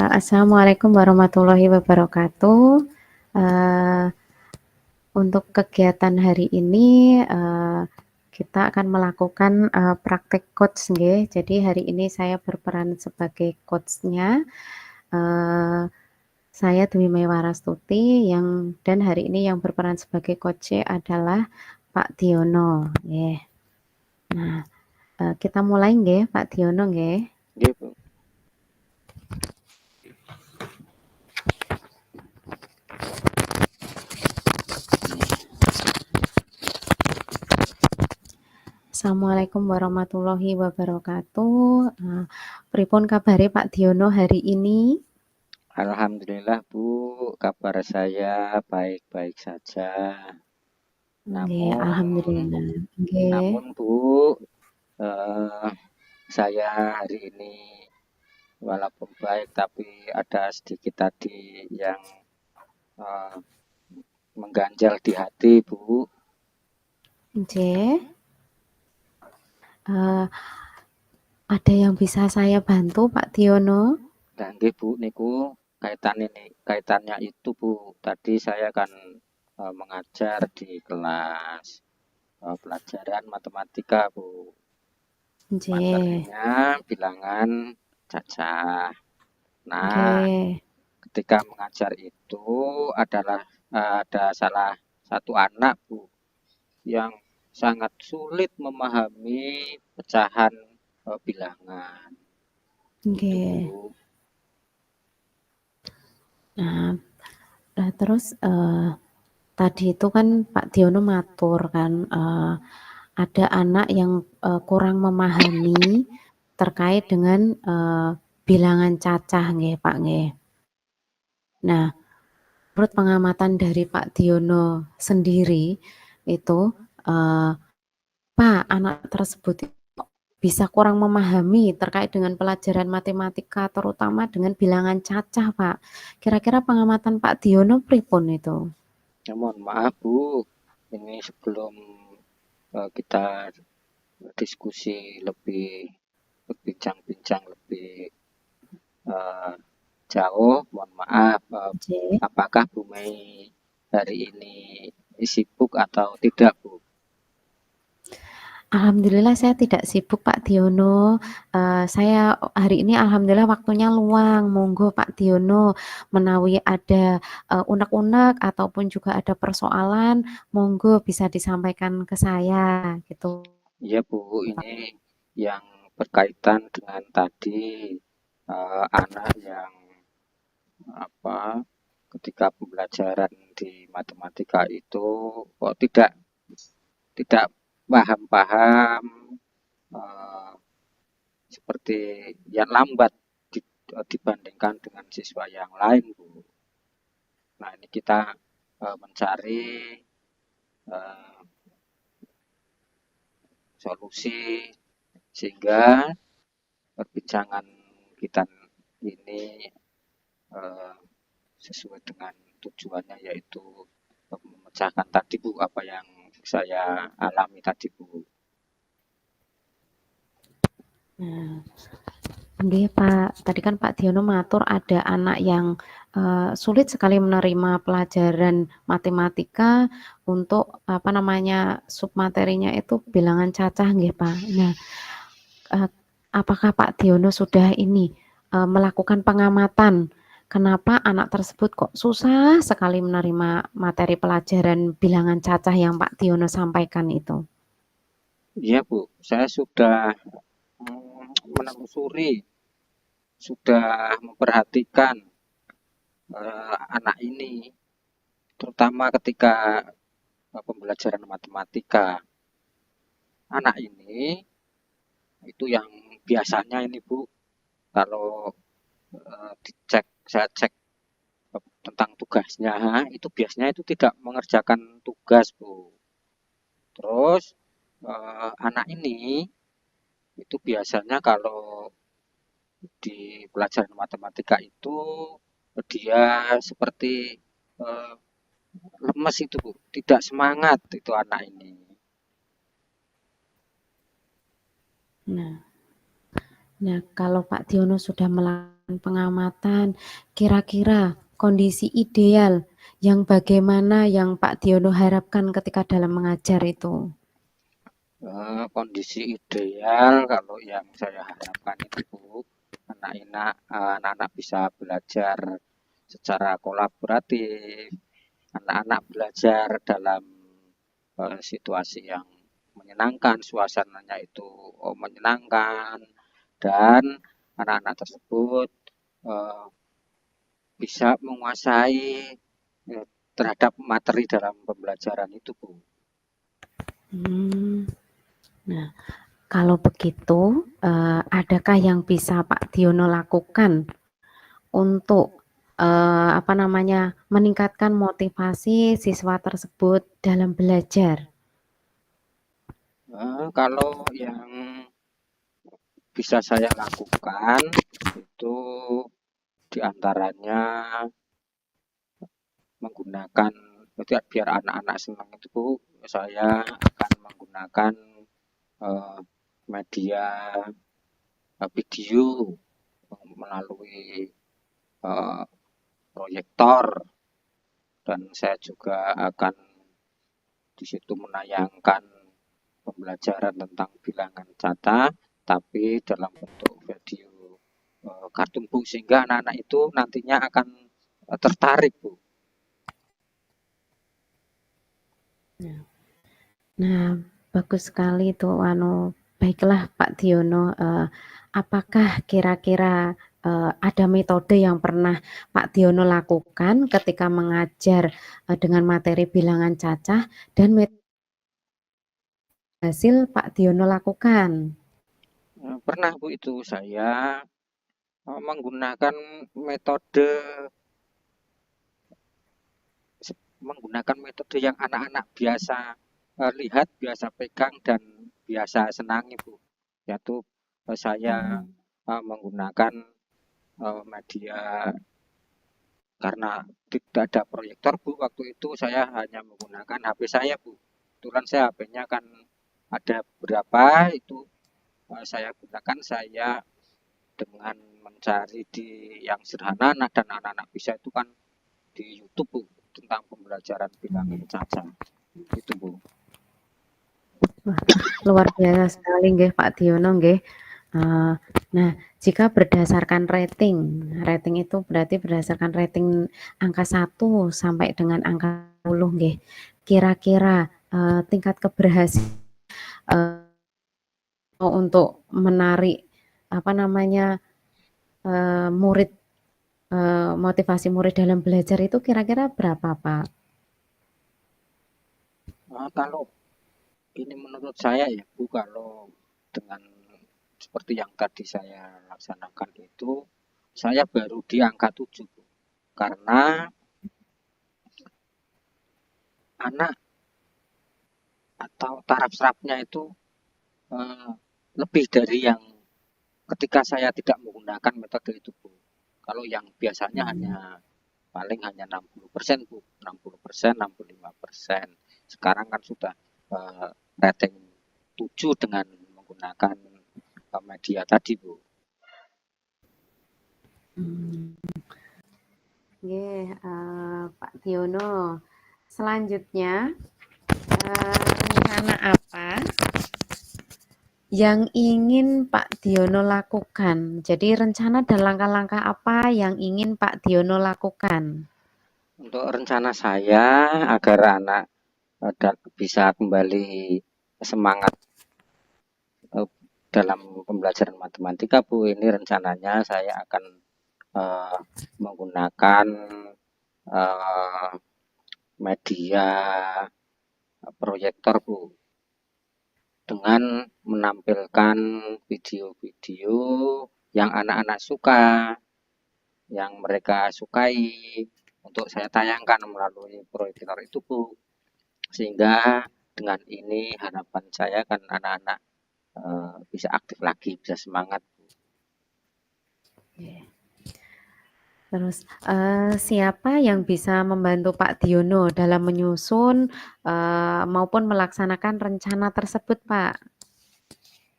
Assalamualaikum warahmatullahi wabarakatuh. Eee, untuk kegiatan hari ini, kita akan melakukan, praktek coach nggih. Jadi hari ini saya berperan sebagai coach-nya, eee, saya Dwi Meiwarastuti dan hari ini yang berperan sebagai coach-e adalah Pak Diono, nggih. Nah, kita mulai nggih, Pak Diono nggih. Nggih, Bu. Assalamualaikum warahmatullahi wabarakatuh. Pripun kabare Pak Diono hari ini? Alhamdulillah, Bu, kabar saya baik-baik saja. Nggih, alhamdulillah. Nggih. Namun Bu, saya hari ini walaupun baik tapi ada sedikit tadi yang mengganjal di hati, Bu. Nggih. Ada yang bisa saya bantu, Pak Diono? Nah, nggih, Bu, niku kaitannya itu, Bu. Tadi saya kan mengajar di kelas pelajaran matematika, Bu. Nggih. Materinya bilangan cacah. Nah, Nggih. ketika mengajar itu ada salah satu anak, Bu, yang sangat sulit memahami pecahan bilangan. Itu, Nggih. Bu. Nah, terus, tadi itu kan Pak Diono matur kan, ada anak yang, kurang memahami terkait dengan, bilangan cacah nggih, Pak, nggih. Nah, menurut pengamatan dari Pak Diono sendiri itu, Pak, anak tersebut bisa kurang memahami terkait dengan pelajaran matematika, terutama dengan bilangan cacah, Pak. Kira-kira pengamatan Pak Diono pripun itu? Ya, mohon maaf, Bu. Ini sebelum kita diskusi lebih berbincang-bincang lebih jauh, mohon maaf, Nggih. apakah Bu Mei hari ini sibuk atau tidak, Bu? Alhamdulillah saya tidak sibuk, Pak Diono. Saya hari ini alhamdulillah waktunya luang. Monggo Pak Diono, menawi ada, unek-unek ataupun juga ada persoalan, monggo bisa disampaikan ke saya, gitu. Iya, Bu, ini yang berkaitan dengan tadi anak yang ketika pembelajaran di matematika itu kok tidak paham-paham, seperti yang lambat dibandingkan dengan siswa yang lain, Bu. Nah, ini kita mencari solusi sehingga perbincangan kita ini sesuai dengan tujuannya, yaitu memecahkan tadi, Bu, apa yang saya alami tadi, Bu. Nah, nggih, Pak. Tadi kan Pak Diono matur ada anak yang, sulit sekali menerima pelajaran matematika untuk, submaterinya itu bilangan cacah nggih, Pak. Nah, apakah Pak Diono sudah melakukan pengamatan, kenapa anak tersebut kok susah sekali menerima materi pelajaran bilangan cacah yang Pak Diono sampaikan itu? Iya, Bu, saya sudah menelusuri, sudah memperhatikan anak ini, terutama ketika pembelajaran matematika. Anak ini itu yang biasanya ini, Bu, kalau saya cek tentang tugasnya, itu biasanya itu tidak mengerjakan tugas, Bu. Terus anak ini itu biasanya kalau di pelajaran matematika itu dia seperti lemes itu, Bu. Tidak semangat itu anak ini. Nah, Nah, kalau Pak Diono sudah melakukan pengamatan, kira-kira kondisi ideal yang bagaimana yang Pak Diono harapkan ketika dalam mengajar itu? Kondisi ideal kalau yang saya harapkan itu Bu, anak-anak bisa belajar secara kolaboratif, anak-anak belajar dalam situasi yang menyenangkan, suasananya itu menyenangkan, dan anak-anak tersebut eh, bisa menguasai terhadap materi dalam pembelajaran itu, Bu. Hmm, nah, kalau begitu, adakah yang bisa Pak Diono lakukan untuk meningkatkan motivasi siswa tersebut dalam belajar? Kalau yang bisa saya lakukan itu diantaranya menggunakan biar anak-anak senang itu Bu, saya akan menggunakan eh, media video melalui eh, proyektor, dan saya juga akan di situ menayangkan pembelajaran tentang bilangan kata tapi dalam bentuk video kartun Bu, sehingga anak-anak itu nantinya akan tertarik Bu. Nah, bagus sekali itu baiklah Pak Diono, apakah kira-kira ada metode yang pernah Pak Diono lakukan ketika mengajar dengan materi bilangan cacah dan hasil Pak Diono lakukan? Pernah Bu, itu saya menggunakan metode yang anak-anak biasa lihat, biasa pegang, dan biasa senangi Bu, yaitu saya menggunakan media, karena tidak ada proyektor Bu waktu itu, saya hanya menggunakan HP saya Bu. Kebetulan saya HP-nya kan ada berapa itu, saya gunakan, saya dengan mencari di yang sederhana. Nah, dan anak-anak bisa itu kan di YouTube Bu, tentang pembelajaran bilangan caca itu Bu. Wah, luar biasa sekali nggih Pak Diono nggih. Nah, jika berdasarkan rating, rating itu berarti berdasarkan rating angka 1 sampai dengan angka 10 nggih. Kira-kira tingkat keberhasilan untuk menarik murid, motivasi murid dalam belajar itu kira-kira berapa Pak? Kalau ini menurut saya ya Bu, kalau dengan seperti yang tadi saya laksanakan itu, saya baru di angka 7 Bu. Karena anak atau taraf serapnya itu eh, lebih dari yang ketika saya tidak menggunakan metode itu Bu. Kalau yang biasanya paling hanya 60% Bu, 60%, 65%. Sekarang kan sudah rating 7 dengan menggunakan media tadi Bu. Pak Diono. Selanjutnya, rencana apa yang ingin Pak Diono lakukan? Jadi rencana dan langkah-langkah apa yang ingin Pak Diono lakukan? Untuk rencana saya agar anak bisa kembali semangat dalam pembelajaran matematika Bu, ini rencananya saya akan menggunakan media proyektor Bu, dengan menampilkan video-video yang anak-anak suka, yang mereka sukai, untuk saya tayangkan melalui proyektor itu Bu, sehingga dengan ini harapan saya kan anak-anak bisa aktif lagi, bisa semangat. Terus siapa yang bisa membantu Pak Diono dalam menyusun maupun melaksanakan rencana tersebut Pak?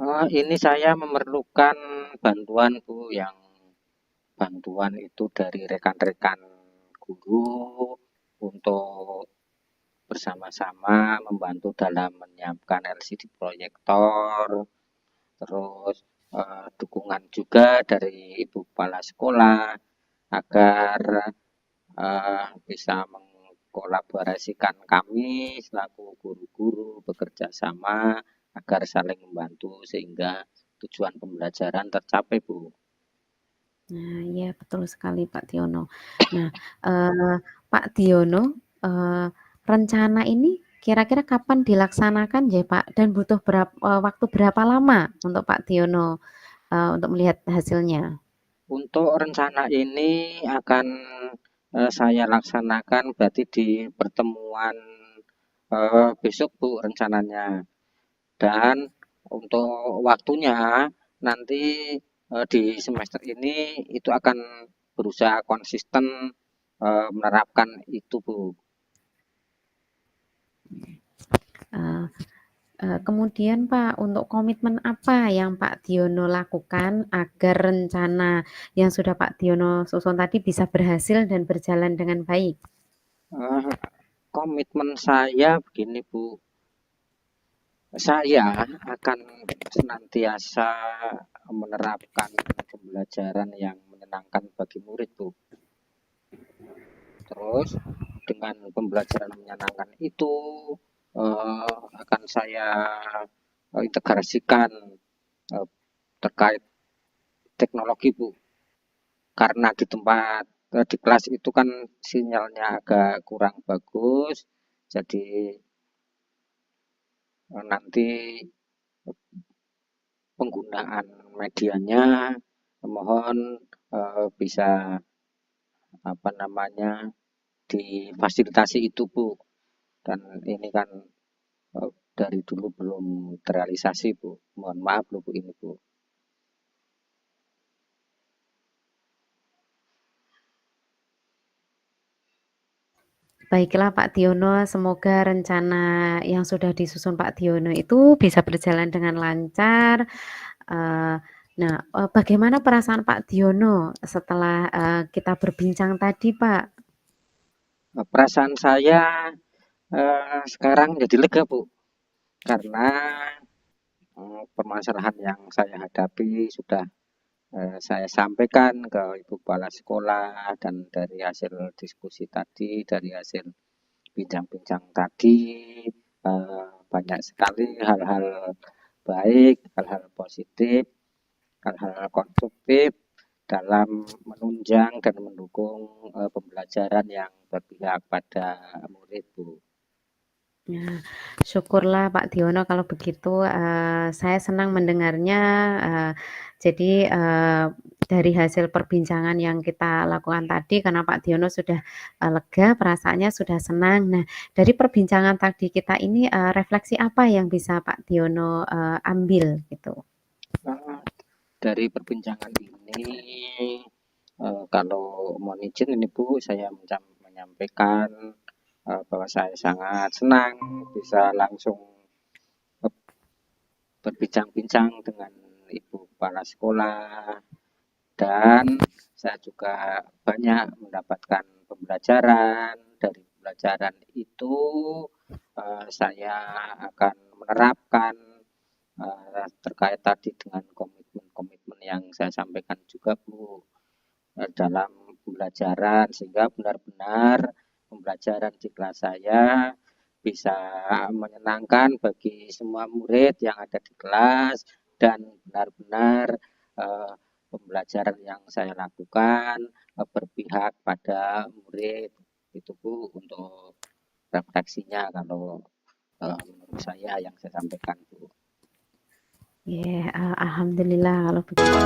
Ini saya memerlukan bantuan Bu, yang bantuan itu dari rekan-rekan guru untuk bersama-sama membantu dalam menyiapkan LCD proyektor, terus dukungan juga dari Ibu Kepala Sekolah agar bisa mengkolaborasikan kami selaku guru-guru bekerja sama agar saling membantu sehingga tujuan pembelajaran tercapai, Bu. Nah, iya betul sekali Pak Tiono. Nah, Pak Tiono, eee, rencana ini kira-kira kapan dilaksanakan ya Pak? Dan butuh waktu berapa lama untuk Pak Tiono, untuk melihat hasilnya? Untuk rencana ini akan saya laksanakan berarti di pertemuan besok Bu rencananya. Dan untuk waktunya nanti di semester ini itu akan berusaha konsisten menerapkan itu Bu. Eee kemudian Pak, untuk komitmen apa yang Pak Tiono lakukan agar rencana yang sudah Pak Tiono susun tadi bisa berhasil dan berjalan dengan baik? Komitmen saya begini Bu, saya akan senantiasa menerapkan pembelajaran yang menyenangkan bagi murid Bu. Terus dengan pembelajaran menyenangkan itu akan saya integrasikan terkait teknologi Bu. Karena di kelas itu kan sinyalnya agak kurang bagus, jadi nanti penggunaan medianya mohon bisa apa namanya difasilitasi itu Bu. Dan ini kan dari dulu belum terrealisasi Bu. Mohon maaf loh Bu ini Bu. Baiklah Pak Tiono, semoga rencana yang sudah disusun Pak Tiono itu bisa berjalan dengan lancar. Nah, bagaimana perasaan Pak Tiono setelah kita berbincang tadi Pak? Perasaan saya sekarang jadi lega Bu. Karena permasalahan yang saya hadapi sudah saya sampaikan ke Ibu Kepala Sekolah dan dari hasil diskusi tadi, dari hasil bincang-bincang tadi, banyak sekali hal-hal baik, hal-hal positif, hal-hal konstruktif dalam menunjang dan mendukung pembelajaran yang berpihak pada murid Bu. Nah, syukurlah Pak Tiono kalau begitu, saya senang mendengarnya, jadi, dari hasil perbincangan yang kita lakukan tadi karena Pak Tiono sudah, lega, perasaannya sudah senang. Nah, dari perbincangan tadi kita ini, refleksi apa yang bisa Pak Tiono, ambil gitu? Dari perbincangan ini kalau mohon izin ini Bu, saya menyampaikan bahwa saya sangat senang bisa langsung berbincang-bincang dengan Ibu Kepala Sekolah dan saya juga banyak mendapatkan pembelajaran. Dari pembelajaran itu saya akan menerapkan terkait tadi dengan komitmen-komitmen yang saya sampaikan juga Bu dalam pembelajaran sehingga benar-benar pembelajaran di kelas saya bisa menyenangkan bagi semua murid yang ada di kelas dan benar-benar pembelajaran yang saya lakukan berpihak pada murid itu Bu untuk refleksinya kalau menurut saya yang saya sampaikan Bu. Alhamdulillah kalau begitu.